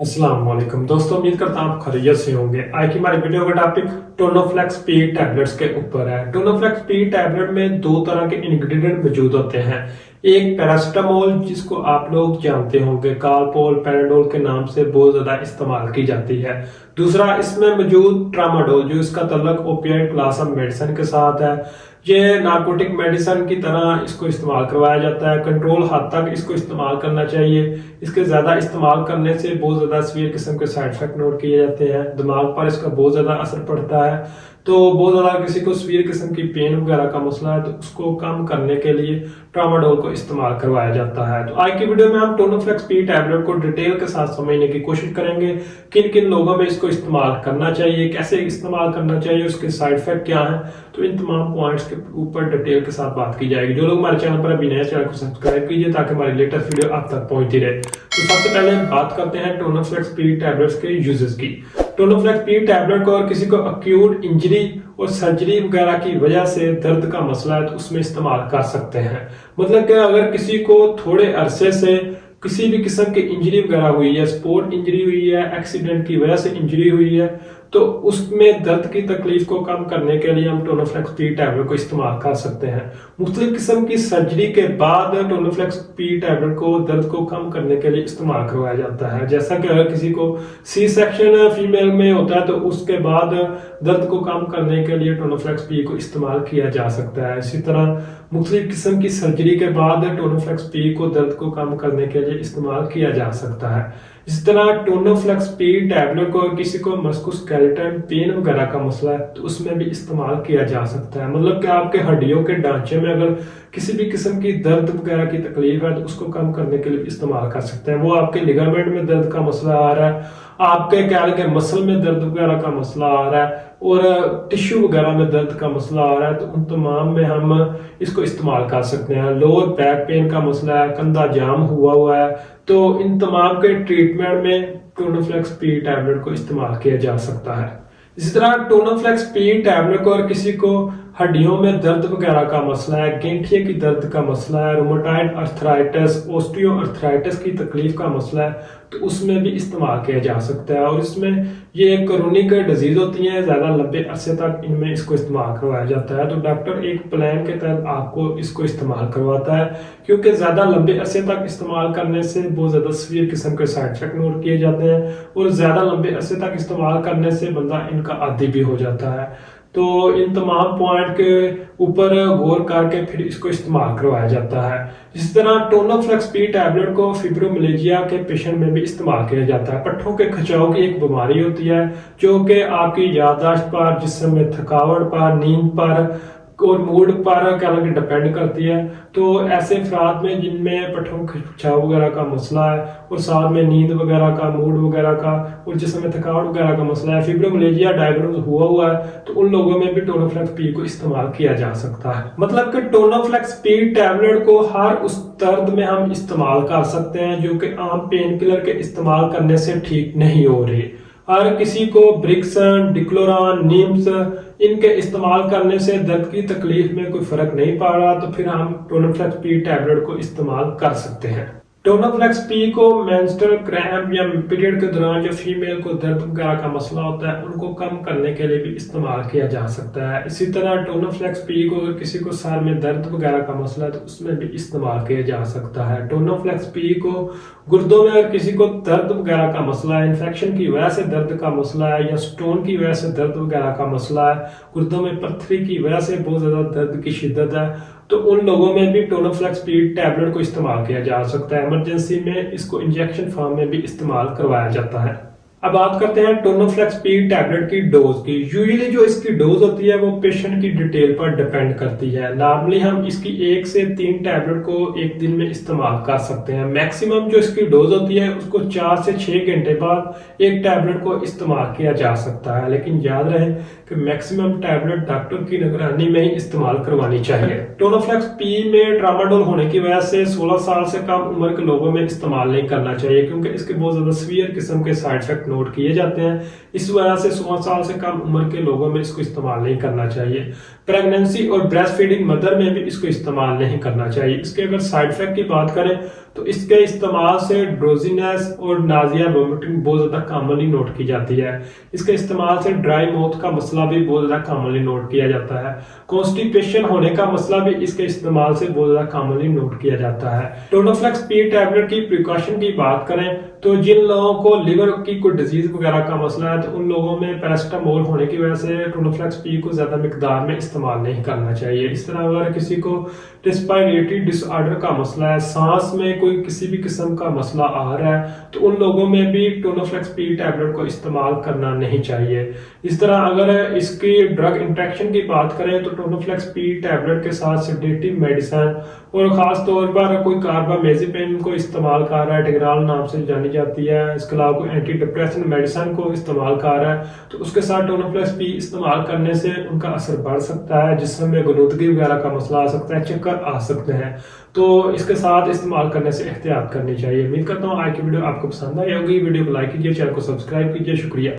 अस्सलाम वालेकुम दोस्तों, उम्मीद करता हूँ आप खैरियत से होंगे। आज की हमारी वीडियो का टॉपिक टोनोफ्लेक्स पी टैबलेट्स के ऊपर है। टोनोफ्लेक्स पी टैबलेट में दो तरह के इंग्रेडिएंट मौजूद होते हैं। एक पैरासिटामोल, जिसको आप लोग जानते होंगे कालपोल, पैराडोल के नाम से बहुत ज्यादा इस्तेमाल की जाती है। दूसरा इसमें मौजूद ट्रामाडोल, जो इसका तल्लक ओपियाइड क्लास ऑफ मेडिसिन के साथ है। ये नार्कोटिक मेडिसिन की तरह इसको इस्तेमाल करवाया जाता है। कंट्रोल हद तक इसको इस्तेमाल करना चाहिए। इसके ज्यादा इस्तेमाल करने से बहुत ज्यादा सीवियर किस्म के साइड इफेक्ट नोट किए जाते हैं। दिमाग पर इसका बहुत ज्यादा असर पड़ता है। तो बहुत ज्यादा किसी को सीवियर किस्म की पेन वगैरह का मसला है तो उसको कम करने के लिए ट्रामाडोल को इस्तेमाल करवाया जाता है। तो आज की वीडियो में हम टोनोफ्लेक्स पी टैबलेट को डिटेल के साथ समझने की कोशिश करेंगे। किन किन लोगों में इसको इस्तेमाल करना चाहिए, कैसे इस्तेमाल करना चाहिए, उसके साइड इफेक्ट क्या हैं, तो इन तमाम पॉइंट्स के ऊपर डिटेल के साथ बात की जाएगी। जो लोग हमारे चैनल पर अभी नए, चैनल को सब्सक्राइब कीजिए ताकि हमारी लेटेस्ट वीडियो आप तक पहुंचती रहे। तो सबसे पहले हम बात करते हैं टोनोफ्लेक्स पी टैबलेट्स के यूजेस की। टोनोफ्लेक्स पी टैबलेट को और किसी को एक्यूट इंजरी और सर्जरी वगैरह की वजह से दर्द का मसला है तो उसमें इस्तेमाल कर सकते हैं। मतलब कि अगर किसी को थोड़े अरसे से किसी भी किस्म की इंजरी वगैरह हुई है, स्पोर्ट इंजरी हुई है, एक्सीडेंट की वजह से इंजरी हुई है, तो उसमें दर्द की तकलीफ को कम करने के लिए हम टोनोफ्लेक्स पी टैबलेट को इस्तेमाल कर सकते हैं। मुख्तलिफ किस्म की सर्जरी के बाद टोनोफ्लेक्स पी टैबलेट को दर्द को कम करने के लिए इस्तेमाल करवाया जाता है। जैसा कि अगर किसी को सी सेक्शन फीमेल में होता है तो उसके बाद दर्द को कम करने के लिए टोनोफ्लेक्स पी को इस्तेमाल किया जा सकता है। इसी तरह मुख्तलिफ किस्म की सर्जरी के बाद टोनोफ्लेक्स पी को दर्द को कम करने के लिए इस्तेमाल किया जा सकता है। इस तरह टोनोफ्लेक्स पी टैबलेट को किसी को मस्कुलोस्केलेटल पेन वगैरह का मसला है तो उसमें भी इस्तेमाल किया जा सकता है। मतलब कि आपके हड्डियों के ढांचे में अगर किसी भी किस्म की दर्द वगैरह की तकलीफ है तो उसको कम करने के लिए इस्तेमाल कर सकते हैं। वो आपके लिगामेंट में दर्द का मसला आ रहा है, आपके क्या के मसल में दर्द वगैरह का मसला आ रहा है और टिश्यू वगैरह में दर्द का मसला आ रहा है तो उन तमाम में हम इसको इस्तेमाल कर सकते हैं। लोअर बैक पेन का मसला है, कंधा जाम हुआ है, तो इन तमाम के ट्रीटमेंट में टोनोफ्लेक्स पी टैबलेट को इस्तेमाल किया जा सकता है। इसी तरह टोनोफ्लेक्स पी टैबलेट को और किसी को हड्डियों में दर्द वगैरह का मसला है, गेंठिए की दर्द का मसला है, रोमेटॉइड अर्थराइटिस, ओस्टियो अर्थराइटिस की तकलीफ का मसला है तो उसमें भी इस्तेमाल किया जा सकता है। और इसमें ये एक क्रोनिक डिजीज होती है, ज्यादा लंबे अरसे तक इनमें इसको इस्तेमाल करवाया जाता है। तो डॉक्टर एक प्लान के तहत आपको इसको इस्तेमाल करवाता है, क्योंकि ज्यादा लंबे अरसे तक इस्तेमाल करने से बहुत ज्यादा सीवियर किस्म के साइड इफेक्ट नोट किए जाते हैं और ज्यादा लंबे अरसे तक इस्तेमाल करने से बंदा इनका आदी भी हो जाता है। तो इन तमाम पॉइंट के ऊपर गौर करके फिर इसको इस्तेमाल करवाया जाता है। इस तरह टोनोफ्लेक्स पी टैबलेट को फिब्रोमिलेजिया के पेशेंट में भी इस्तेमाल किया जाता है। पट्ठों के खिंचाव की एक बीमारी होती है जो कि आपकी याददाश्त पर, जिस्म में थकावट पर, नींद पर और मूड पर क्या डिपेंड करती है। तो ऐसे अफराद में जिनमें पट्ठों खिंचाव वगैरह का मसला है और साथ में नींद वगैरह का, मूड वगैरह का और जिसमें थकावट वगैरह का मसला है, फिब्रोमिलेजिया डायग्नोज हुआ है, तो उन लोगों में भी टोनोफ्लेक्स पी को इस्तेमाल किया जा सकता है। मतलब कि टोनोफ्लेक्स पी टैबलेट को हर उस दर्द में हम इस्तेमाल कर सकते हैं जो कि आम पेन किलर के इस्तेमाल करने से ठीक नहीं हो रही। और किसी को ब्रिक्सन, डिक्लोरान, निम्स इनके इस्तेमाल करने से दर्द की तकलीफ में कोई फर्क नहीं पड़ रहा तो फिर हम टोनोफ्लेक्स पी टैबलेट को इस्तेमाल कर सकते हैं। टोनोफ्लेक्स पी को मेंस्ट्रुअल क्रैम्प या पीरियड के दौरान जो फीमेल को दर्द वगैरह का मसला होता है उनको कम करने के लिए भी इस्तेमाल किया जा सकता है। इसी तरह टोनोफ्लेक्स पी को किसी को सर में दर्द वगैरह का मसला है तो उसमें भी इस्तेमाल किया जा सकता है। टोनोफ्लेक्स पी को गुर्दों में अगर किसी को दर्द वगैरह का मसला है, इन्फेक्शन की वजह से दर्द का मसला है या स्टोन की वजह से दर्द वगैरह का मसला है, गुर्दों में पत्थरी की वजह से बहुत ज्यादा दर्द की शिद्दत है, तो उन लोगों में भी टोनोफ्लेक्स पी टैबलेट को इस्तेमाल किया जा सकता है। इमरजेंसी में इसको इंजेक्शन फॉर्म में भी इस्तेमाल करवाया जाता है। अब बात करते हैं टोनोफ्लेक्स पी टैबलेट की डोज की। यूजुअली जो इसकी डोज होती है वो पेशेंट की डिटेल पर डिपेंड करती है। नॉर्मली हम इसकी 1 से 3 टैबलेट को एक दिन में इस्तेमाल कर सकते हैं। मैक्सिमम जो इसकी डोज होती है उसको 4 से 6 घंटे बाद एक टैबलेट को इस्तेमाल किया जा सकता है, लेकिन याद रहे कि मैक्सिमम टैबलेट डॉक्टर की निगरानी में ही इस्तेमाल करवानी चाहिए। टोनोफ्लेक्स पी में ट्रामाडोल होने की वजह से 16 साल से कम उम्र के लोगों में इस्तेमाल नहीं करना चाहिए, क्योंकि इसके बहुत ज्यादा सीवियर किस्म के साइड इफेक्ट नोट किए जाते हैं। इस वजह से 16 साल से कम उम्र के लोगों में इसको इस्तेमाल नहीं करना चाहिए। प्रेगनेंसी और ब्रेस्ट फीडिंग मदर में भी इसको इस्तेमाल नहीं करना चाहिए। इसके अगर साइड इफेक्ट की बात करें तो इसके इस्तेमाल से ड्रोजीनेस और नाजिया वोमिटिंग बहुत ज़्यादा कॉमनली नोट की जाती है। इसके इस्तेमाल से ड्राई माउथ का मसला भी बहुत ज़्यादा कॉमनली नोट किया जाता है। कॉन्स्टिपेशन होने का मसला भी इसके इस्तेमाल से बहुत ज़्यादा कॉमनली नोट किया जाता है। टोनोफ्लेक्स पी टैबलेट की प्रिकॉशन की बात करें तो जिन लोगों को लिवर की कोई डिजीज वगैरह का मसला है तो उन लोगों में पैरासिटामोल होने की वजह से टोनोफ्लेक्स पी को ज्यादा मिकदार में इस्तेमाल नहीं करना चाहिए। इस तरह अगर किसी को रेस्पिरेटरी डिसऑर्डर का मसला है, सांस में कोई किसी भी किस्म का मसला आ रहा है तो उन लोगों में भी टोनोफ्लेक्स पी टैबलेट को इस्तेमाल करना नहीं चाहिए। इस तरह अगर इसकी ड्रग इंट्रैक्शन की बात करें तो टोनोफ्लेक्स पी टैबलेट के साथ सेडेटिव मेडिसिन और खास तौर पर कोई कार्बामेज़ेपिन को इस्तेमाल कर रहा है, टिग्राल नाम से जानी जाती है, इसके अलावा कोई एंटी डिप्रेसेंट मेडिसिन को इस्तेमाल कर रहा है तो उसके साथ टोनोफ्लेक्स पी इस्तेमाल करने से उनका असर बढ़ सकता है, जिसमें गुरुद्गी वगैरह का मसला आ सकता है, चक्कर आ सकते हैं। तो इसके साथ इस्तेमाल करने से एहतियात करनी चाहिए। उम्मीद करता हूँ आज की वीडियो आपको पसंद आई होगी। वीडियो को लाइक कीजिए, चैनल को सब्सक्राइब कीजिए। शुक्रिया।